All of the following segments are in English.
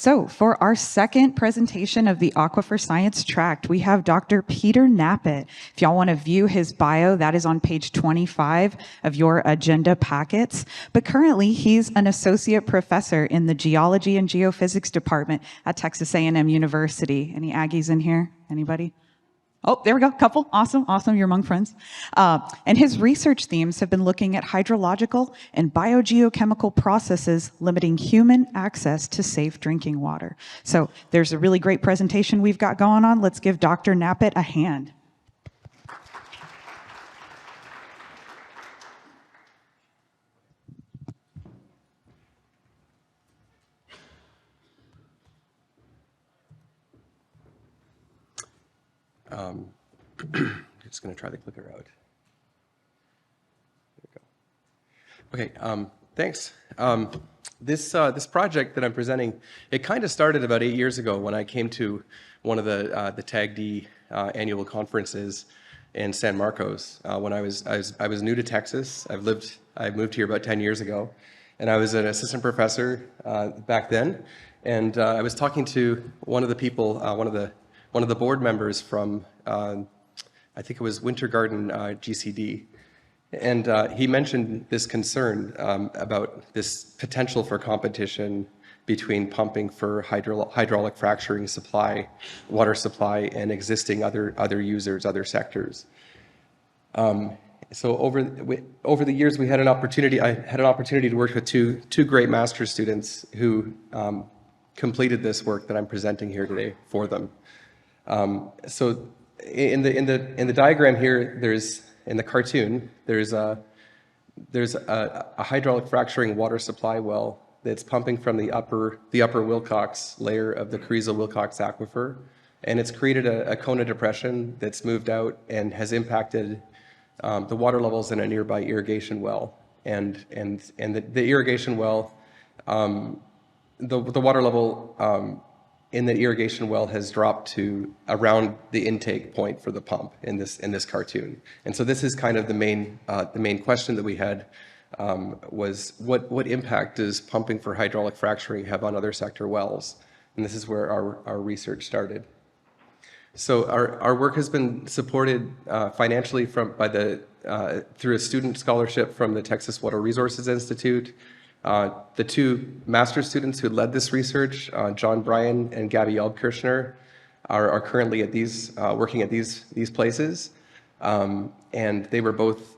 So for our second presentation of the Aquifer Science Tract, we have Dr. Peter Knappett. If y'all want to view his bio, that is on page 25 of your agenda packets. But currently, he's an associate professor in the Geology and Geophysics department at Texas A&M University. Any Aggies in here? Anybody? Oh, there we go. Couple. Awesome. Awesome. You're among friends. And his research themes have been looking at hydrological and biogeochemical processes limiting human access to safe drinking water. So there's a really great presentation we've got going on. Let's give Dr. Knappett a hand. Just going to try the clicker out. There we go. Okay, thanks. This project that I'm presenting, it kind of started about 8 years ago when I came to one of the TAG-D annual conferences in San Marcos. When I was new to Texas. I moved here about 10 years ago, and I was an assistant professor back then. And I was talking to one of the people, one of the board members from I think it was Winter Garden GCD, and he mentioned this concern about this potential for competition between pumping for hydraulic fracturing supply, water supply, and existing other users, other sectors. So over the years, I had an opportunity to work with two great master's students who completed this work that I'm presenting here today for them. So in the diagram here, in the cartoon, there's a hydraulic fracturing water supply well that's pumping from the upper Wilcox layer of the Carrizo-Wilcox aquifer, and it's created a cone depression that's moved out and has impacted the water levels in a nearby irrigation well, and the irrigation well, the water level in the irrigation well has dropped to around the intake point for the pump in this cartoon. And so this is kind of the main question that we had was what impact does pumping for hydraulic fracturing have on other sector wells? And this is where our research started. So our work has been supported financially through a student scholarship from the Texas Water Resources Institute. The two master's students who led this research, John Bryan and Gabby Elbkirchner, are currently working at these places, and they were both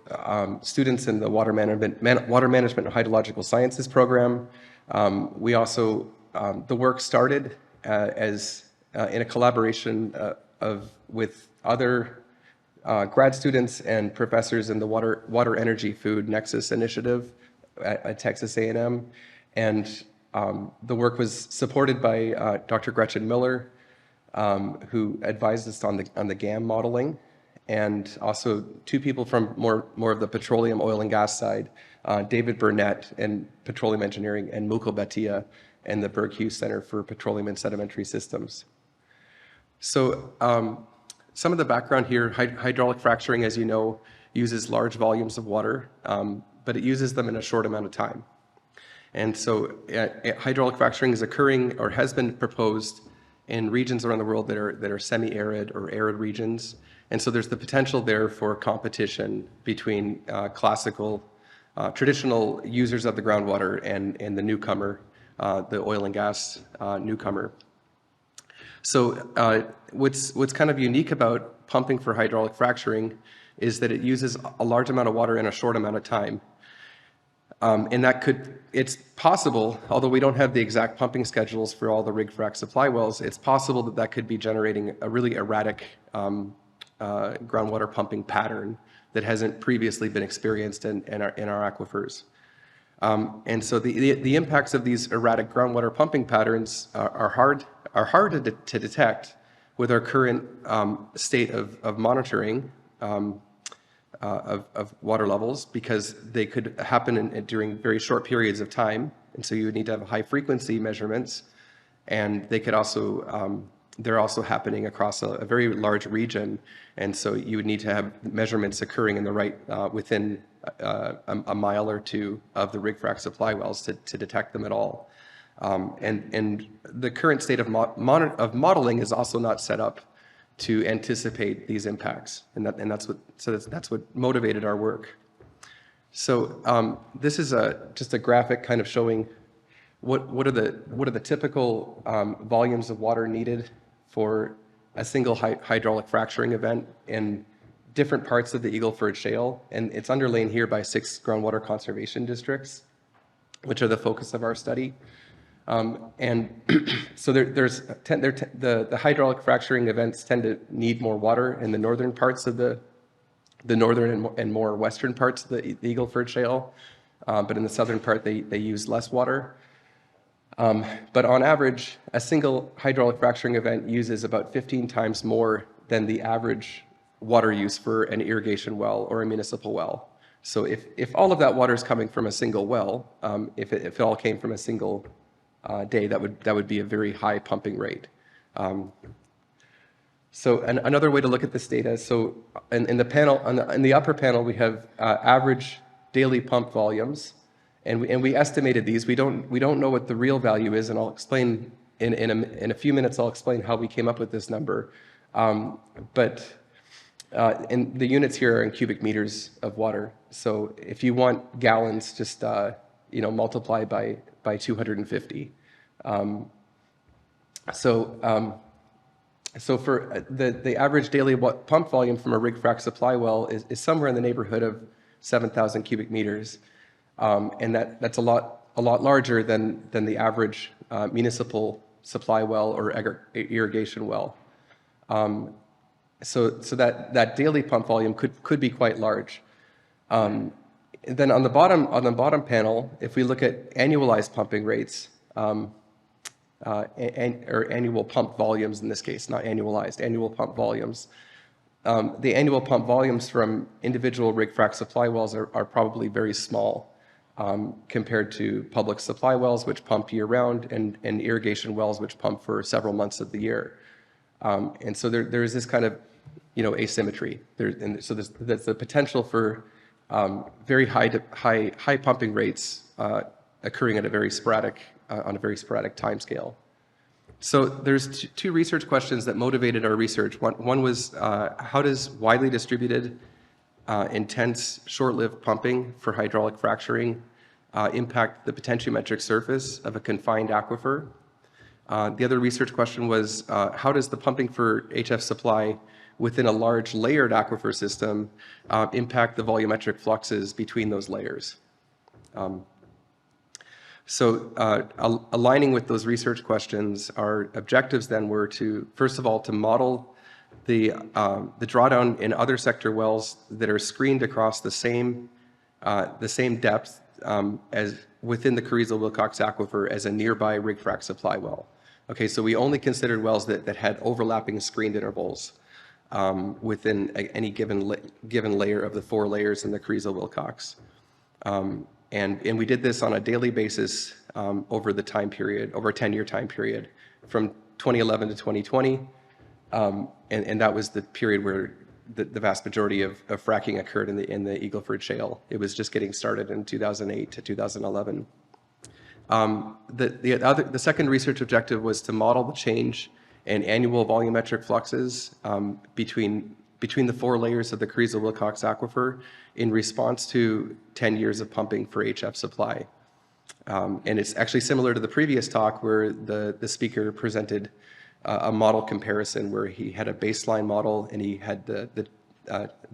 students in the water management and hydrological sciences program. We also the work started as in a collaboration with other grad students and professors in the Water Energy Food Nexus Initiative at Texas A&M, and the work was supported by Dr. Gretchen Miller, who advised us on the GAM modeling, and also two people from more of the petroleum, oil, and gas side, David Burnett in petroleum engineering, and Mukul Bhatia in the Berg Hughes Center for Petroleum and Sedimentary Systems. So some of the background here: hydraulic fracturing, as you know, uses large volumes of water, but it uses them in a short amount of time. And so hydraulic fracturing is occurring or has been proposed in regions around the world that are semi-arid or arid regions. And so there's the potential there for competition between traditional users of the groundwater and the newcomer, the oil and gas newcomer. So what's kind of unique about pumping for hydraulic fracturing is that it uses a large amount of water in a short amount of time. And it's possible, although we don't have the exact pumping schedules for all the rig frac supply wells, it's possible that could be generating a really erratic groundwater pumping pattern that hasn't previously been experienced in our aquifers. And so the impacts of these erratic groundwater pumping patterns are hard to detect with our current state of monitoring of water levels, because they could happen during very short periods of time, and so you would need to have high frequency measurements, and they could also they're also happening across a very large region, and so you would need to have measurements occurring in the right within a mile or two of the rig frac supply wells to detect them at all. And the current state of modeling is also not set up to anticipate these impacts, and that's what motivated our work. So this is just a graphic kind of showing what are the typical volumes of water needed for a single hydraulic fracturing event in different parts of the Eagleford Shale, and it's underlain here by 6 groundwater conservation districts, which are the focus of our study. And so the hydraulic fracturing events tend to need more water in the northern parts of the northern and more western parts of the Eagleford Shale, but in the southern part they use less water. But on average, a single hydraulic fracturing event uses about 15 times more than the average water use for an irrigation well or a municipal well. So if all of that water is coming from a single well, if it all came from a single day, that would be a very high pumping rate. So another way to look at this data, so in the panel, in the upper panel, we have average daily pump volumes, and we estimated these. We don't know what the real value is, and I'll explain in a few minutes. I'll explain how we came up with this number. But the units here are in cubic meters of water. So if you want gallons, just multiply by 250. So for the average daily pump volume from a rig frac supply well is somewhere in the neighborhood of 7,000 cubic meters, and that's a lot larger than the average municipal supply well or irrigation well. So that daily pump volume could be quite large. Then on the bottom panel, if we look at annualized pumping rates, or annual pump volumes in this case, not annualized, annual pump volumes. The annual pump volumes from individual rig frac supply wells are probably very small compared to public supply wells, which pump year-round, and irrigation wells, which pump for several months of the year. And so there is this kind of asymmetry. So there's the potential for very high pumping rates occurring at a very sporadic on a very sporadic time scale. So there's two research questions that motivated our research. One was how does widely distributed, intense, short-lived pumping for hydraulic fracturing impact the potentiometric surface of a confined aquifer? The other research question was how does the pumping for HF supply within a large layered aquifer system impact the volumetric fluxes between those layers? So aligning with those research questions, our objectives then were to, first of all, to model the drawdown in other sector wells that are screened across the same depth as within the Carrizo-Wilcox aquifer as a nearby rig frac supply well. Okay, so we only considered wells that had overlapping screened intervals within any given layer of the 4 layers in the Carrizo-Wilcox. And we did this on a daily basis over the time period, over a 10-year time period, from 2011 to 2020, and that was the period where the vast majority of fracking occurred in the Eagleford Shale. It was just getting started in 2008 to 2011. The second research objective was to model the change in annual volumetric fluxes between the 4 layers of the Carrizo-Wilcox aquifer in response to 10 years of pumping for HF supply. And it's actually similar to the previous talk where the speaker presented a model comparison where he had a baseline model and he had the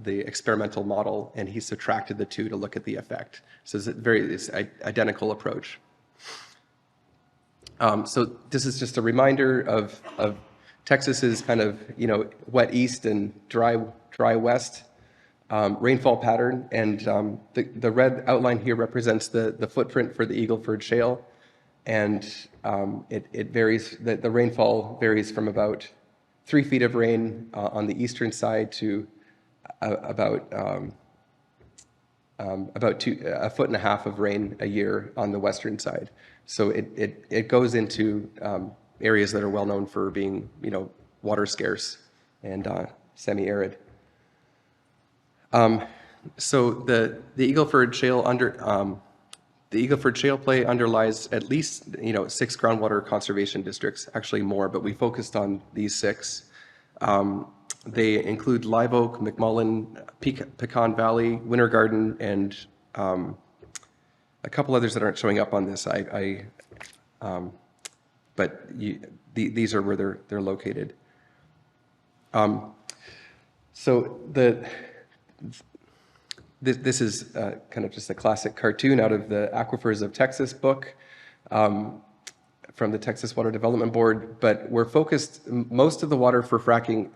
experimental model, and he subtracted the two to look at the effect. So it's an identical approach. So this is just a reminder of Texas's kind of wet east and dry west rainfall pattern, and the red outline here represents the footprint for the Eagleford Shale, and it varies. The rainfall varies from about 3 feet of rain on the eastern side to about a foot and a half of rain a year on the western side. So it goes into areas that are well known for being water scarce and semi-arid. So the Eagleford Shale The Eagle Ford Shale play underlies at least 6 groundwater conservation districts, actually more, but we focused on these 6. They include Live Oak, McMullen, Pecan Valley, Winter Garden, and a couple others that aren't showing up on this. These are where they're located. So this is kind of just a classic cartoon out of the Aquifers of Texas book from the Texas Water Development Board, but we're focused, most of the water for fracking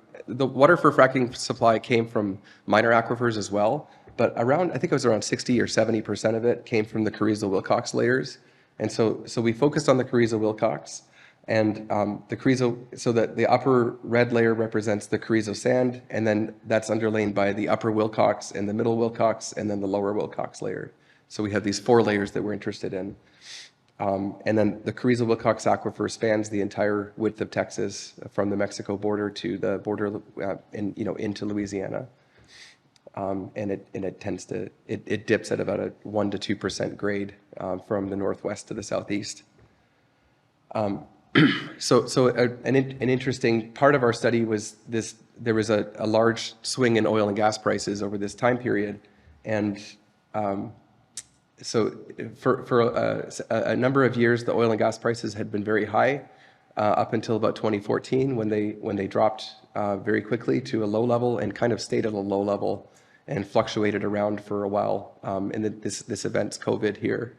supply came from minor aquifers as well, but I think it was around 60 or 70% of it came from the Carrizo-Wilcox layers. And so we focused on the Carrizo-Wilcox, and so that the upper red layer represents the Carrizo sand, and then that's underlain by the upper Wilcox and the middle Wilcox, and then the lower Wilcox layer. So we have these 4 layers that we're interested in. And then the Carrizo-Wilcox aquifer spans the entire width of Texas, from the Mexico border to the border, into Louisiana. And it tends to it dips at about a 1% to 2% grade from the northwest to the southeast. So an interesting part of our study was this: there was a large swing in oil and gas prices over this time period, and so for a number of years, the oil and gas prices had been very high up until about 2014, when they dropped very quickly to a low level and kind of stayed at a low level and fluctuated around for a while. And this event's COVID here.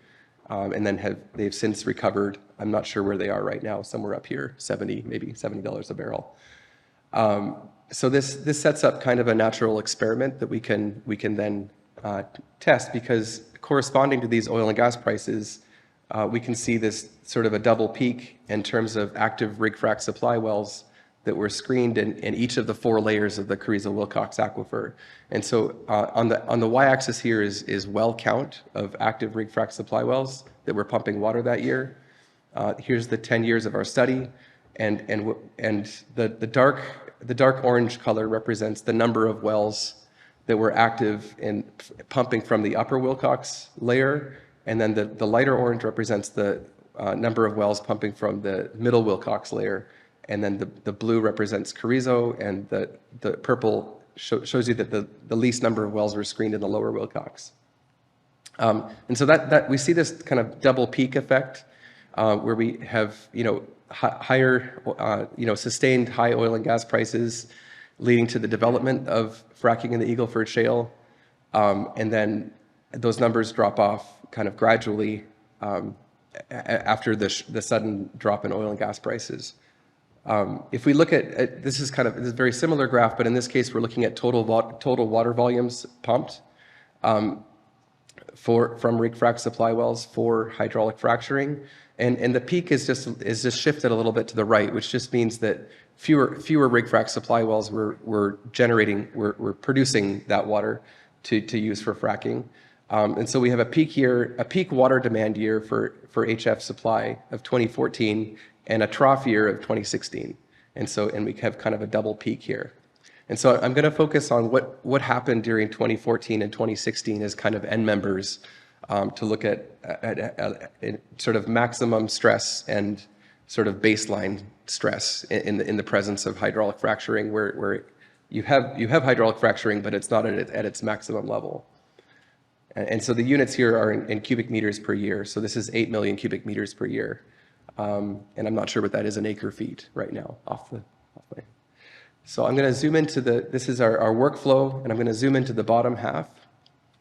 And then they've since recovered. I'm not sure where they are right now, somewhere up here, maybe $70 a barrel. So this sets up kind of a natural experiment that we can then test, because corresponding to these oil and gas prices, we can see this sort of a double peak in terms of active rig frac supply wells that were screened in each of the 4 layers of the Carrizo-Wilcox aquifer. And so on the y-axis here is well count of active rig frac supply wells that were pumping water that year. Here's the 10 years of our study, and the dark orange color represents the number of wells that were active in pumping from the upper Wilcox layer, and then the lighter orange represents the number of wells pumping from the middle Wilcox layer. And then the blue represents Carrizo, and the purple shows you that the least number of wells were screened in the lower Wilcox. And so that we see this kind of double peak effect, where we have higher sustained high oil and gas prices, leading to the development of fracking in the Eagle Ford Shale, and then those numbers drop off kind of gradually after the sudden drop in oil and gas prices. If we look at this is a very similar graph, but in this case we're looking at total water volumes pumped from rig frac supply wells for hydraulic fracturing, and the peak is just shifted a little bit to the right, which just means that fewer rig frac supply wells were producing that water to use for fracking, and so we have a peak water demand year for HF supply of 2014. And a trough year of 2016. And we have kind of a double peak here. And so I'm going to focus on what happened during 2014 and 2016 as kind of end members, to look at sort of maximum stress and sort of baseline stress in the presence of hydraulic fracturing, where you have hydraulic fracturing, but it's not at its maximum level. And so the units here are in cubic meters per year. So this is 8 million cubic meters per year. And I'm not sure what that is in acre feet right now off the way. So I'm going to zoom into this is our workflow, and I'm going to zoom into the bottom half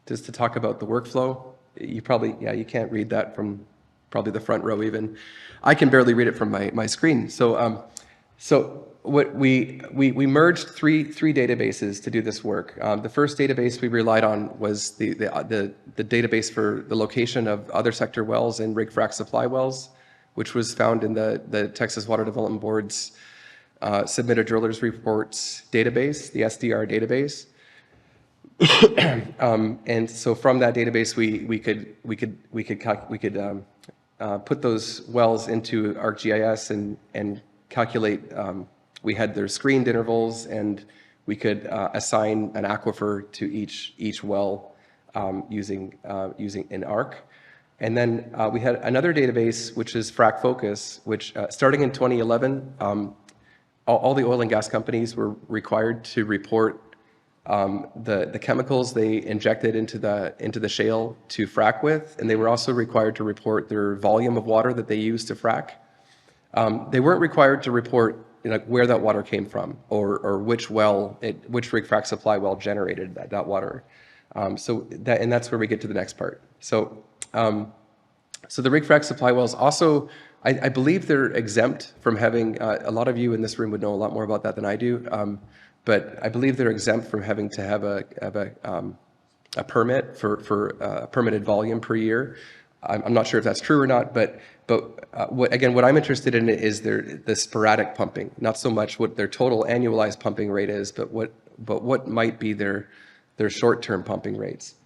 just to talk about the workflow. You can't read that from probably the front row even. I can barely read it from my screen. So what we merged three databases to do this work. The first database we relied on was the database for the location of other sector wells and rig frac supply wells, which was found in the Texas Water Development Board's Submitted Drillers Reports database, the SDR database. And so from that database, we could put those wells into ArcGIS and calculate. We had their screened intervals, and we could assign an aquifer to each well using an ARC. And then we had another database, which is Frac Focus, which starting in 2011, all the oil and gas companies were required to report the chemicals they injected into the shale to frac with, and they were also required to report their volume of water that they used to frac. They weren't required to report where that water came from or which rig frac supply well generated that water. And that's where we get to the next part. So the rig frac supply wells also, I believe they're exempt from having, a lot of you in this room would know a lot more about that than I do, but I believe they're exempt from having to have a permit for a permitted volume per year. I'm not sure if that's true or not, but what I'm interested in is the sporadic pumping, not so much what their total annualized pumping rate is, but what might be their short-term pumping rates.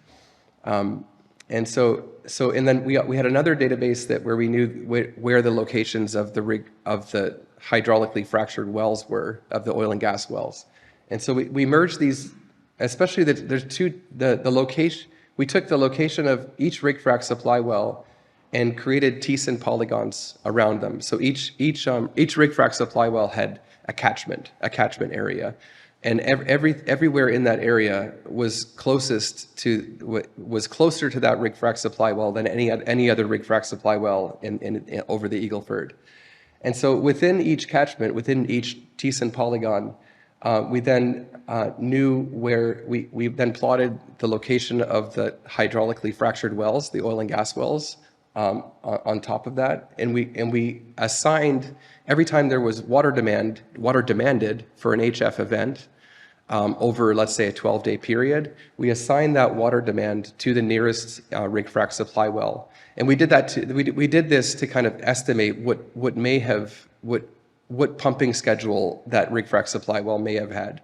And then we had another database where we knew where the locations of the hydraulically fractured wells were, of the oil and gas wells. And so we merged these, especially the location. We took the location of each rig frac supply well and created Thiessen polygons around them. So each rig frac supply well had a catchment area. And everywhere in that area was closer to that rig frac supply well than any other rig frac supply well over the Eagle Ford. And so within each catchment, within each Thiessen polygon, we then knew where we then plotted the location of the hydraulically fractured wells, the oil and gas wells, on top of that, and we assigned every time there was water demanded for an HF event over, let's say, a 12-day period, we assigned that water demand to the nearest rig frac supply well, and we did that. We did this to kind of estimate what pumping schedule that rig frac supply well may have had,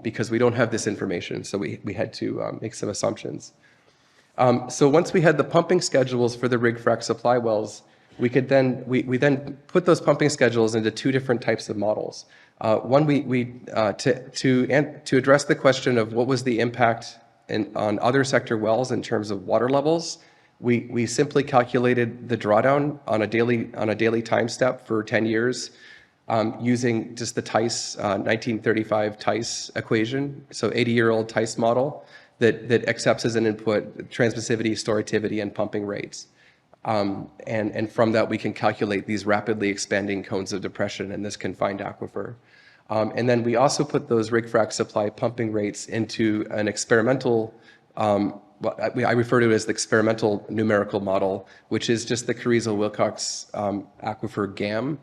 because we don't have this information, so we had to make some assumptions. So once we had the pumping schedules for the rig frac supply wells, we then put those pumping schedules into two different types of models. One, to address the question of what was the impact on other sector wells in terms of water levels, we simply calculated the drawdown on a daily time step for 10 years using just the Tice 1935 Tice equation, so 80-year-old Tice model that accepts as an input transmissivity, storativity, and pumping rates. And from that, we can calculate these rapidly expanding cones of depression in this confined aquifer. And then we also put those rig frac supply pumping rates into an experimental, I refer to it as the experimental numerical model, which is just the Carrizo-Wilcox aquifer GAM.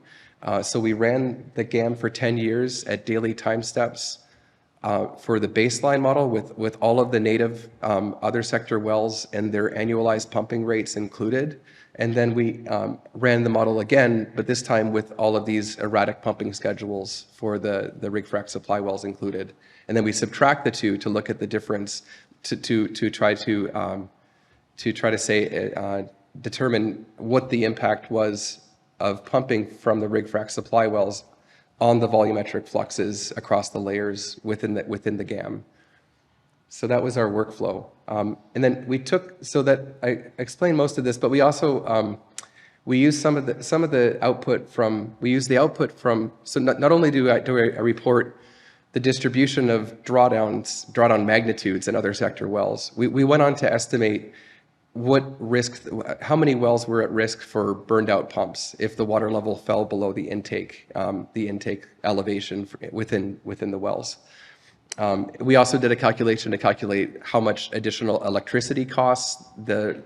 So we ran the GAM for 10 years at daily time steps for the baseline model with all of the native other sector wells and their annualized pumping rates included. And then we ran the model again, but this time with all of these erratic pumping schedules for the rig frac supply wells included. And then we subtract the two to look at the difference to try to determine what the impact was of pumping from the rig frac supply wells on the volumetric fluxes across the layers within the GAM. So that was our workflow. And then I explained most of this, but we also, we used some of the output from, so not only do I report the distribution of drawdown magnitudes in other sector wells, we went on to estimate how many wells were at risk for burned out pumps if the water level fell below the intake elevation within the wells. We also did a calculation to calculate how much additional electricity costs the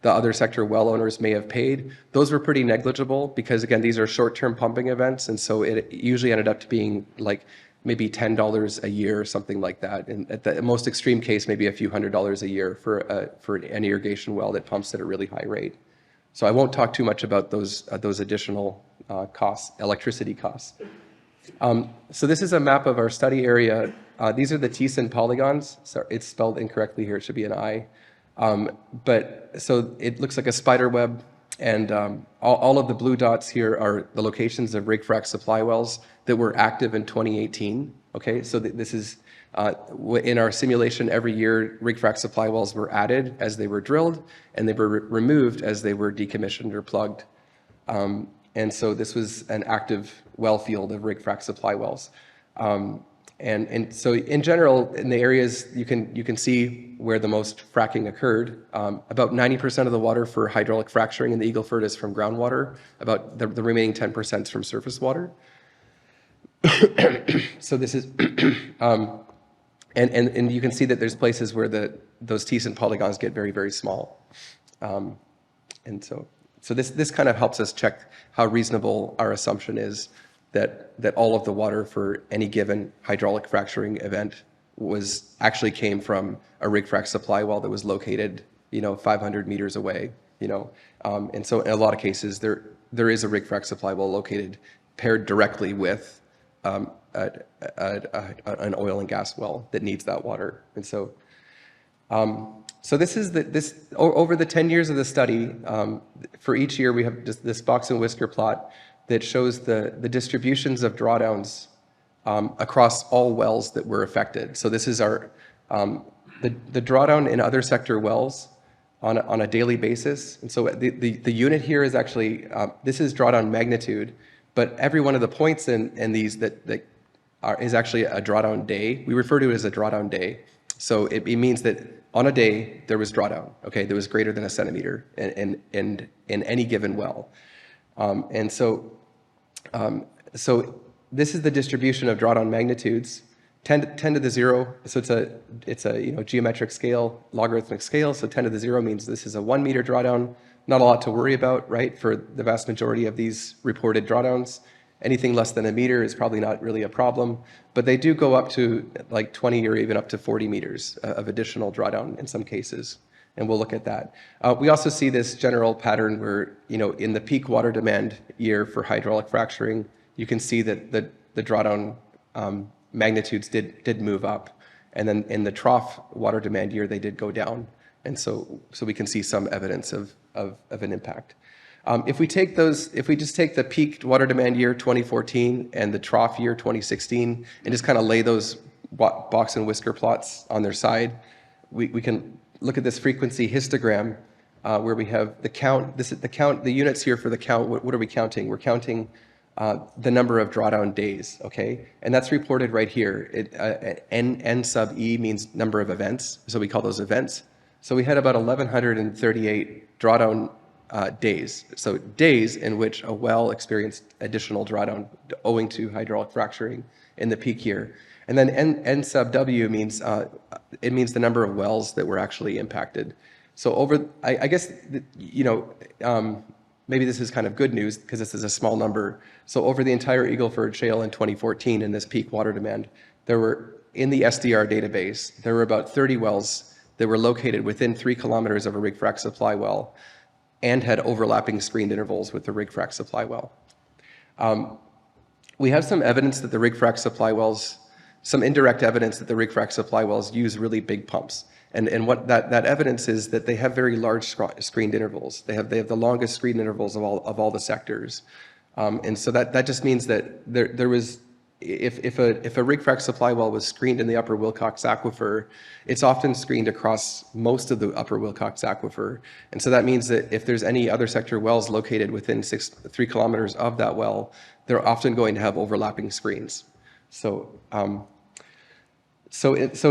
other sector well owners may have paid. Those were pretty negligible because, again, these are short-term pumping events, and so it usually ended up being like maybe $10 a year or something like that. And at the most extreme case, maybe a few $100s a year for an irrigation well that pumps at a really high rate. So I won't talk too much about those additional costs, electricity costs. So this is a map of our study area. These are the Thiessen polygons. So it's spelled incorrectly here. It should be an I. But so it looks like a spider web. And all of the blue dots here are the locations of rig frac supply wells that were active in 2018. Okay, so this is In our simulation, every year, rig frac supply wells were added as they were drilled, and they were removed as they were decommissioned or plugged. And so this was an active well field of rig frac supply wells. And so in general, in the areas, you can see where the most fracking occurred. About 90% of the water for hydraulic fracturing in the Eagle Ford is from groundwater. About the remaining 10% is from surface water. So this is, and you can see that there's places where those Thiessen polygons get very, very small. And so this kind of helps us check how reasonable our assumption is that all of the water for any given hydraulic fracturing event actually came from a rig frac supply well that was located, 500 meters away, and so in a lot of cases there is a rig frac supply well located paired directly with an oil and gas well that needs that water, and so. So this is over the 10 years of the study. For each year, we have just this box and whisker plot that shows the distributions of drawdowns across all wells that were affected. So this is our the drawdown in other sector wells on a daily basis. And so the unit here is actually this is drawdown magnitude, but every one of the points in these is actually a drawdown day. We refer to it as a drawdown day. So it means that on a day there was drawdown. Okay, there was greater than a centimeter in any given well. And so this is the distribution of drawdown magnitudes, 10 to the 0. So it's a geometric scale, logarithmic scale. So 10 to the 0 means this is a 1 meter drawdown. Not a lot to worry about, right? For the vast majority of these reported drawdowns, anything less than a meter is probably not really a problem. But they do go up to like 20 or even up to 40 meters of additional drawdown in some cases. And we'll look at that. We also see this general pattern where, in the peak water demand year for hydraulic fracturing, you can see that the drawdown magnitudes did move up. And then in the trough water demand year, they did go down. And so we can see some evidence of an impact. If we just take the peak water demand year 2014 and the trough year 2016 and just kind of lay those box and whisker plots on their side, we can look at this frequency histogram where we have the count. This is the count. The units here for the count. What are we counting? We're counting the number of drawdown days. Okay, and that's reported right here. N sub E means number of events, so we call those events. So we had about 1,138 drawdown days. So days in which a well experienced additional drawdown owing to hydraulic fracturing in the peak year. And then N sub W means it means the number of wells that were actually impacted. So I guess maybe this is kind of good news because this is a small number. So over the entire Eagle Ford Shale in 2014, in this peak water demand, there were in the SDR database there were about 30 wells that were located within 3 kilometers of a rig frac supply well, and had overlapping screened intervals with the rig frac supply well. We have some evidence that the rig frac supply wells. Some indirect evidence that the rig frac supply wells use really big pumps. And what that evidence is that they have very large screened intervals. They have the longest screened intervals of all the sectors. And so that just means that there was, if a rig frac supply well was screened in the upper Wilcox Aquifer, it's often screened across most of the upper Wilcox Aquifer. And so that means that if there's any other sector wells located within 3 kilometers of that well, they're often going to have overlapping screens. So in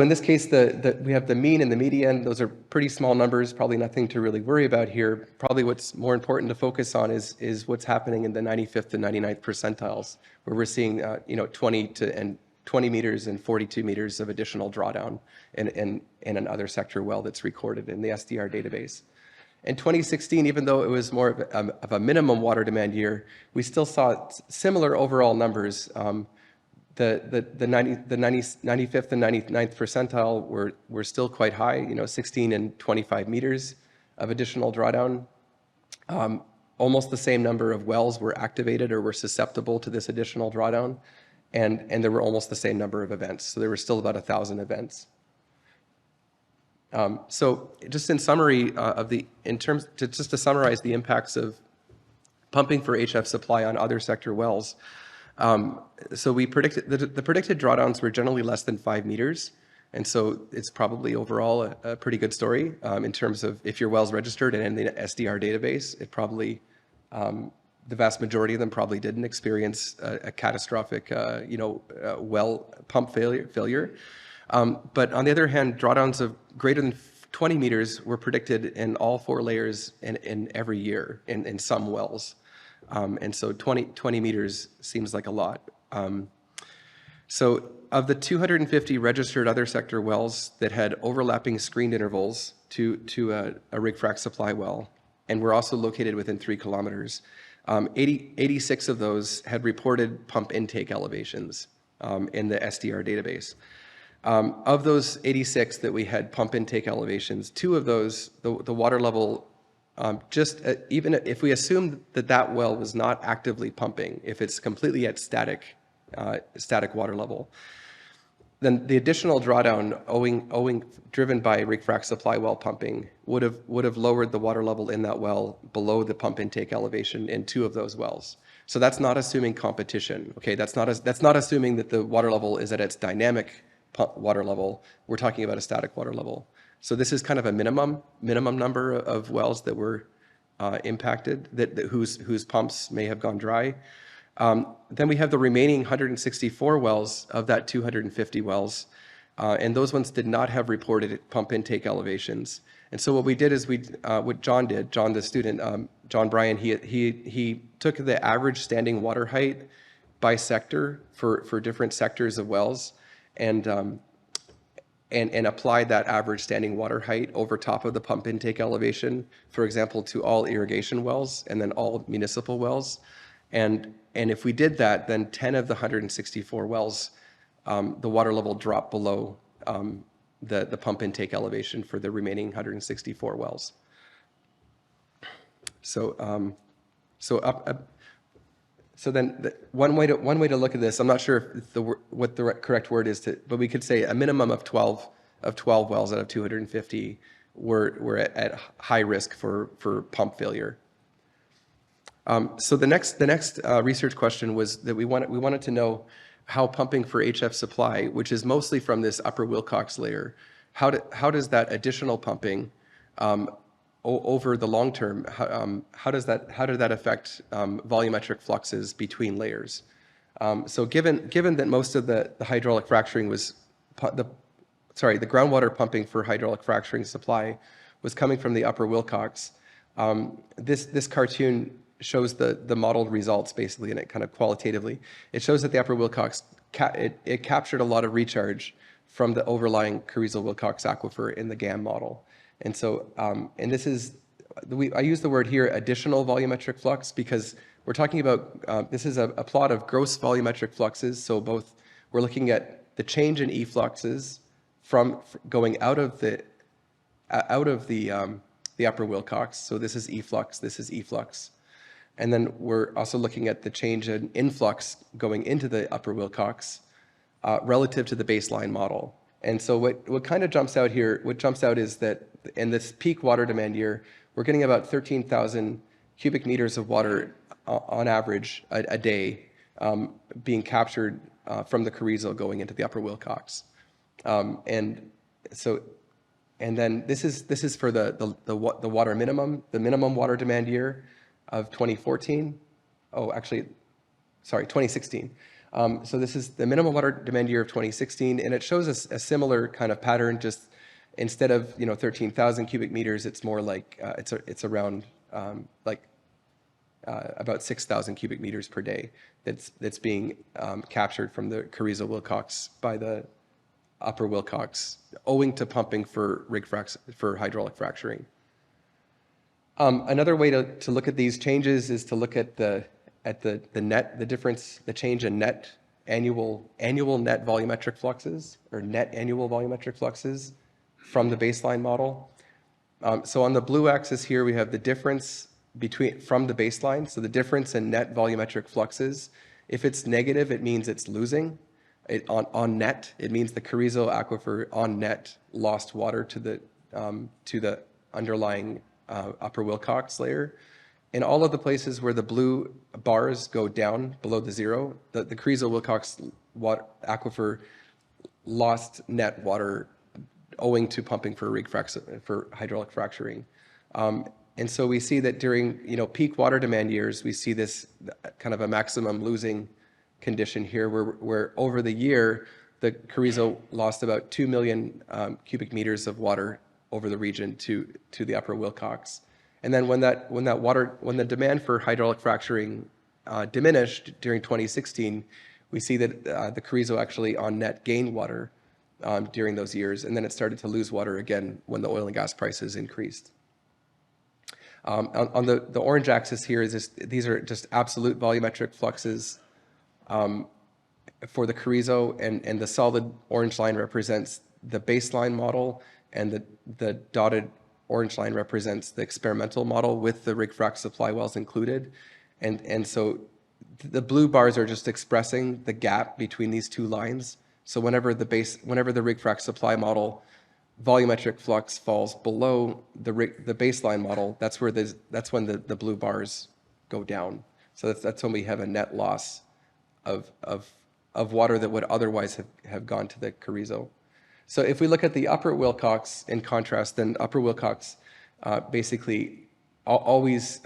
this case, we have the mean and the median. Those are pretty small numbers, probably nothing to really worry about here. Probably what's more important to focus on is what's happening in the 95th and 99th percentiles, where we're seeing 20 meters and 42 meters of additional drawdown in an other sector well that's recorded in the SDR database. In 2016, even though it was more of a minimum water demand year, we still saw similar overall numbers. The 95th and 99th percentile were still quite high, 16 and 25 meters of additional drawdown. Almost the same number of wells were activated or were susceptible to this additional drawdown, and there were almost the same number of events. So there were still about 1,000 events. So just in summary just to summarize the impacts of pumping for HF supply on other sector wells, So we predicted the predicted drawdowns were generally less than 5 meters. And so it's probably overall a pretty good story in terms of if your well's registered and in the SDR database, it probably, the vast majority of them probably didn't experience a catastrophic, well pump failure. But on the other hand, drawdowns of greater than 20 meters were predicted in all 4 layers in every year in some wells. And so 20 meters seems like a lot. So of the 250 registered other sector wells that had overlapping screened intervals to a rig frac supply well, and were also located within 3 kilometers, 86 of those had reported pump intake elevations in the SDR database. Of those 86 that we had pump intake elevations, 2 of those, the water level, even if we assume that that well was not actively pumping, if it's completely at static water level, then the additional drawdown driven by rig frac supply well pumping would have lowered the water level in that well below the pump intake elevation in 2 of those wells. So that's not assuming competition. Okay, that's not assuming that the water level is at its dynamic water level. We're talking about a static water level. So this is kind of a minimum number of wells that were impacted, whose pumps may have gone dry. Then we have the remaining 164 wells of that 250 wells, and those ones did not have reported pump intake elevations. And so what we did is what John did, John the student, John Bryan, he took the average standing water height by sector for different sectors of wells, and applied that average standing water height over top of the pump intake elevation, for example, to all irrigation wells and then all municipal wells. And if we did that, then 10 of the 164 wells, the water level dropped below the pump intake elevation for the remaining 164 wells. So then one way to look at this, I'm not sure if what the correct word is, but we could say a minimum of 12 wells out of 250 were at high risk for pump failure. So the next research question was that we wanted to know how pumping for HF supply, which is mostly from this upper Wilcox layer, how does that additional pumping over the long term, how did that affect volumetric fluxes between layers? So given that most of the hydraulic fracturing was the groundwater pumping for hydraulic fracturing supply was coming from the upper Wilcox, this cartoon shows the modeled results basically, and it kind of qualitatively. It shows that the upper Wilcox, it captured a lot of recharge from the overlying Carrizo-Wilcox aquifer in the GAM model. And so, and this is, I use the word here, additional volumetric flux, because we're talking about, this is a plot of gross volumetric fluxes. So both, we're looking at the change in effluxes from going out of the upper Wilcox. So this is efflux, this is efflux. And then we're also looking at the change in influx going into the upper Wilcox relative to the baseline model. And so what kind of jumps out here, what jumps out is that in this peak water demand year, we're getting about 13,000 cubic meters of water on average a day being captured from the Carrizo going into the upper Wilcox. And then this is for the water minimum, the minimum water demand year of 2014. Oh, actually, sorry, 2016. So this is the minimum water demand year of 2016, and it shows a similar kind of pattern. Just instead of 13,000 cubic meters, it's more like it's around about 6,000 cubic meters per day that's being captured from the Carrizo-Wilcox by the upper Wilcox, owing to pumping for for hydraulic fracturing. Another way to look at these changes is to look at the difference, the change in annual net volumetric fluxes, or net annual volumetric fluxes from the baseline model. So on the blue axis here, we have the difference from the baseline. So the difference in net volumetric fluxes. If it's negative, it means it's losing. On net, it means the Carrizo aquifer on net lost water to the underlying upper Wilcox layer. In all of the places where the blue bars go down below the zero, the Carrizo-Wilcox aquifer lost net water owing to pumping for hydraulic fracturing. And so we see that during peak water demand years, we see this kind of a maximum losing condition here, where over the year, the Carrizo lost about 2 million cubic meters of water over the region to the upper Wilcox. And then when the demand for hydraulic fracturing diminished during 2016, we see that the Carrizo actually on net gained water during those years, and then it started to lose water again when the oil and gas prices increased. On the orange axis here is these are just absolute volumetric fluxes for the Carrizo, and the solid orange line represents the baseline model, and the dotted orange line represents the experimental model with the rig frac supply wells included. And so the blue bars are just expressing the gap between these two lines. So whenever the rig frac supply model volumetric flux falls below the baseline model, that's when the blue bars go down. So that's when we have a net loss of water that would otherwise have gone to the Carrizo. So if we look at the upper Wilcox in contrast, then upper Wilcox basically always,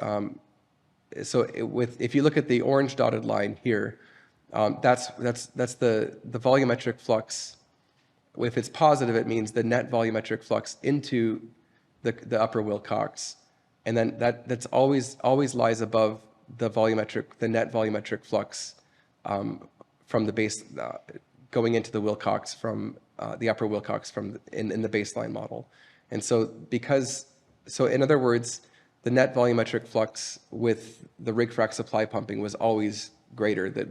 if you look at the orange dotted line here, that's the volumetric flux. If it's positive, it means the net volumetric flux into the upper Wilcox, and then that's always lies above the net volumetric flux from the base going into the Wilcox from the upper Wilcox in the baseline model. And so in other words, the net volumetric flux with the rig frac supply pumping was always greater. The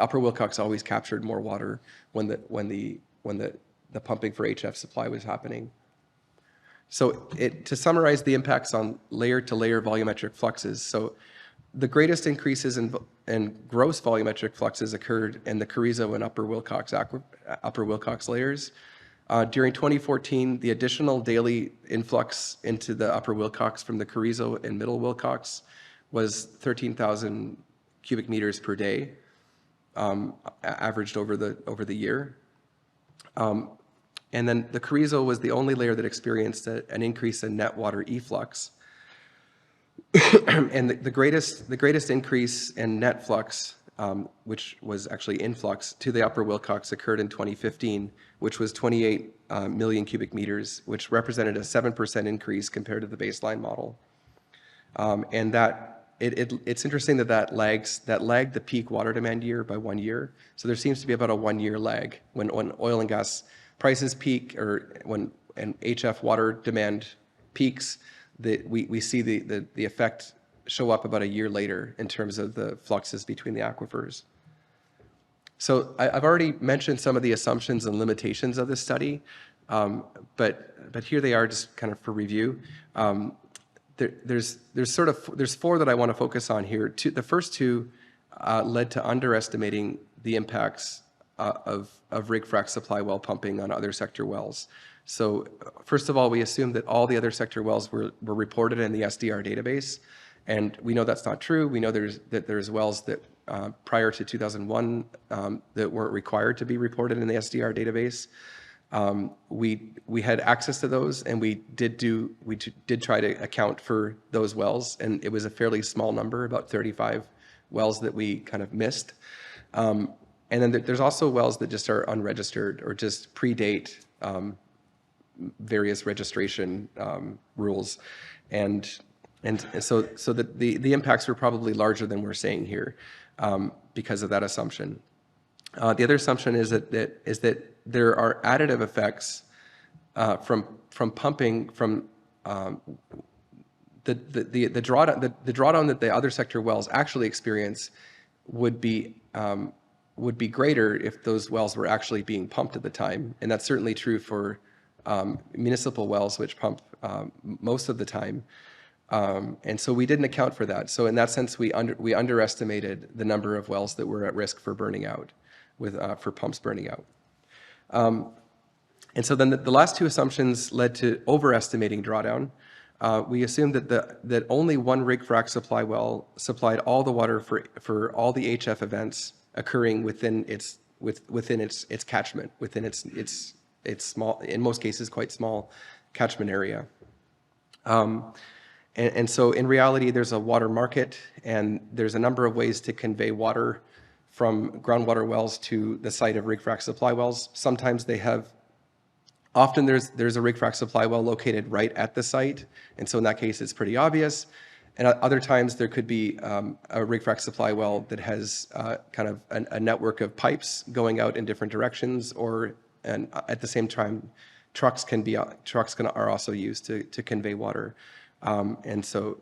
upper Wilcox always captured more water when the pumping for HF supply was happening. So to summarize the impacts on layer-to-layer volumetric fluxes, so the greatest increases in gross volumetric fluxes occurred in the Carrizo and upper Wilcox layers. During 2014, the additional daily influx into the upper Wilcox from the Carrizo and middle Wilcox was 13,000 cubic meters per day, averaged over the year. And then the Carrizo was the only layer that experienced an increase in net water efflux. And the greatest increase in net flux, which was actually influx to the upper Wilcox, occurred in 2015, which was 28 million cubic meters, which represented a 7% increase compared to the baseline model. And it's interesting that lagged the peak water demand year by 1 year. So there seems to be about a 1 year lag when oil and gas prices peak, or when HF water demand peaks, that we see the effect show up about a year later in terms of the fluxes between the aquifers. So I've already mentioned some of the assumptions and limitations of this study, but here they are just kind of for review. There's four that I want to focus on here. The first two led to underestimating the impacts of rig frac supply well pumping on other sector wells. So first of all, we assumed that all the other sector wells were reported in the SDR database, and we know that's not true. We know there's wells that prior to 2001 that weren't required to be reported in the SDR database. We had access to those, and we did try to account for those wells, and it was a fairly small number, about 35 wells that we kind of missed. And then there's also wells that just are unregistered or just predate various registration rules, and so the impacts were probably larger than we're saying here because of that assumption. The other assumption is that there are additive effects from pumping from the drawdown that the other sector wells actually experience would be greater if those wells were actually being pumped at the time, and that's certainly true for municipal wells, which pump most of the time. And so we didn't account for that. So in that sense, we underestimated the number of wells that were at risk for burning out, for pumps burning out. And so then the last two assumptions led to overestimating drawdown. we assumed that only one rig frac supply well supplied all the water for all the HF events occurring within its catchment, within its small, in most cases quite small, catchment area. And so in reality, there's a water market, and there's a number of ways to convey water from groundwater wells to the site of rig frac supply wells. Sometimes they have, often there's a rig frac supply well located right at the site, and so in that case, it's pretty obvious. And other times there could be a rig frac supply well that has kind of a network of pipes going out in different directions, and at the same time, trucks are also used to convey water. And so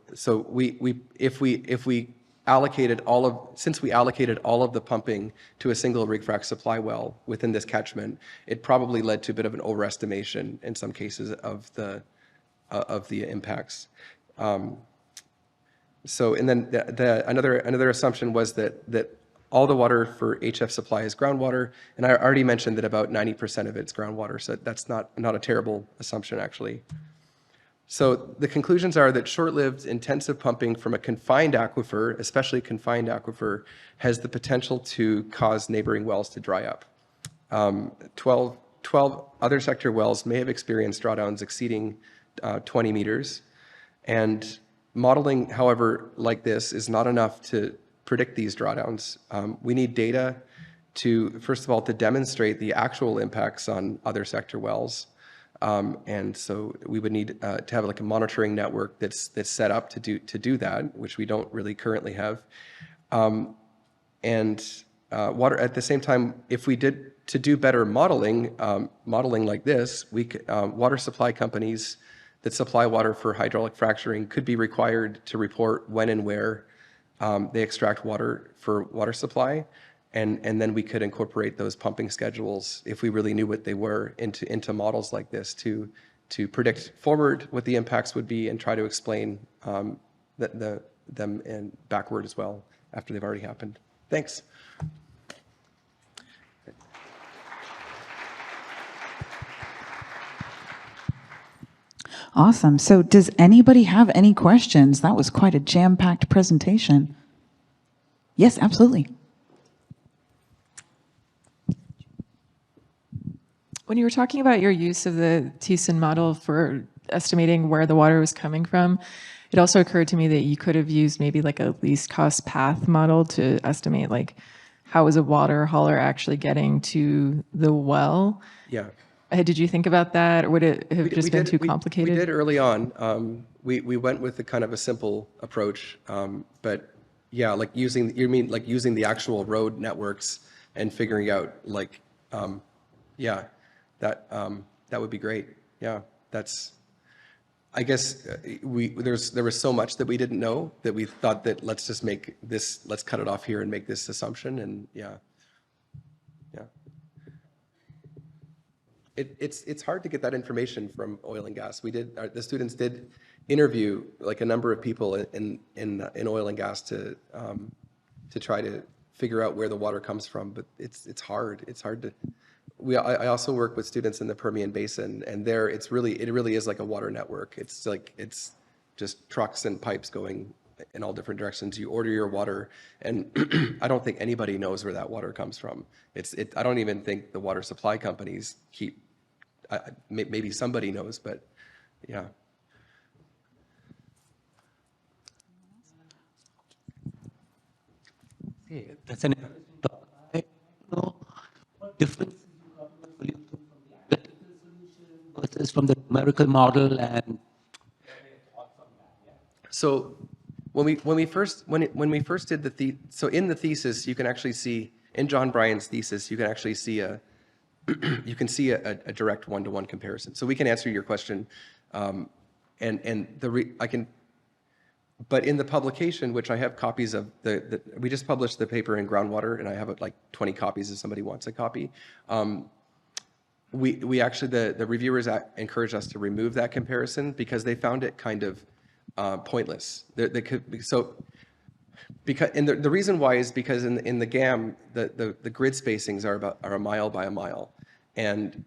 if we allocated since we allocated all of the pumping to a single rig frac supply well within this catchment, it probably led to a bit of an overestimation in some cases of the impacts. So, and then another assumption was that all the water for HF supply is groundwater, and I already mentioned that about 90% of it's groundwater, so that's not a terrible assumption actually. So the conclusions are that short-lived intensive pumping from a confined aquifer, especially confined aquifer, has the potential to cause neighboring wells to dry up. 12 other sector wells may have experienced drawdowns exceeding 20 meters, and modeling, however, like this is not enough to predict these drawdowns. We need data to, first of all, to demonstrate the actual impacts on other sector wells. And so we would need to have like a monitoring network that's set up to do that, which we don't really currently have. Water at the same time, if we did to do better modeling like this, water supply companies that supply water for hydraulic fracturing could be required to report when and where they extract water for water supply. And then we could incorporate those pumping schedules, if we really knew what they were, into models like this to predict forward what the impacts would be and try to explain them and backward as well after they've already happened. Thanks. Awesome. So does anybody have any questions? That was quite a jam-packed presentation. Yes, absolutely. When you were talking about your use of the Thiessen model for estimating where the water was coming from, it also occurred to me that you could have used maybe like a least cost path model to estimate like how is a water hauler actually getting to the well. Yeah. Did you think about that, or would it have just been too complicated? We did early on. We went with a kind of a simple approach, but yeah, like using the actual road networks and figuring out like, yeah, that would be great. Yeah, that's. I guess there was so much that we didn't know that we thought that let's cut it off here and make this assumption, and yeah. It's hard to get that information from oil and gas. The students did interview like a number of people in oil and gas to try to figure out where the water comes from, but it's hard. It's hard to. I also work with students in the Permian Basin, and there it really is like a water network. It's just trucks and pipes going in all different directions. You order your water, and I don't think anybody knows where that water comes from. I don't even think the water supply companies keep. Maybe somebody knows, but yeah. Okay, that's an interesting thought. I know what difference versus from the numerical model and. So when we first did so in the thesis, you can actually see in John Bryan's thesis, you can actually see a direct one-to-one comparison. So we can answer your question, but in the publication, which I have copies of, we just published the paper in Groundwater, and I have like 20 copies if somebody wants a copy. We actually, the reviewers encouraged us to remove that comparison because they found it kind of pointless. The reason why is because in the GAM, the grid spacings are a mile by a mile, and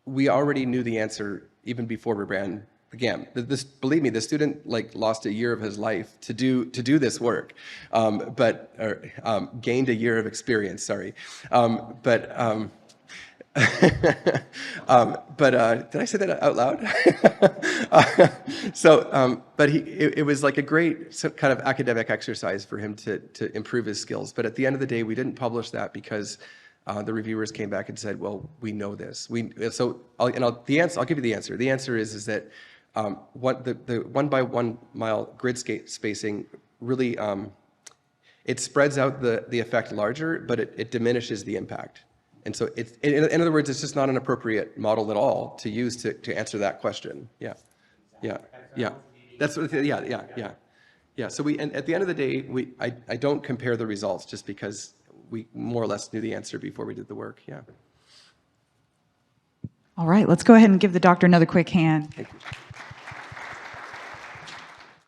we already knew the answer even before we ran again, this, believe me, the student like lost a year of his life to do this work, gained a year of experience. Sorry, but did I say that out loud? But it was like a great kind of academic exercise for him to improve his skills. But at the end of the day, we didn't publish that because the reviewers came back and said, "Well, we know this." I'll give you the answer. The answer is that what the 1 by 1 mile grid spacing really it spreads out the effect larger, but it diminishes the impact. And so in other words, it's just not an appropriate model at all to use to answer that question. Yeah. That's what. Yeah. So and at the end of the day, I don't compare the results just because we more or less knew the answer before we did the work. Yeah. All right, let's go ahead and give the doctor another quick hand. Thank you.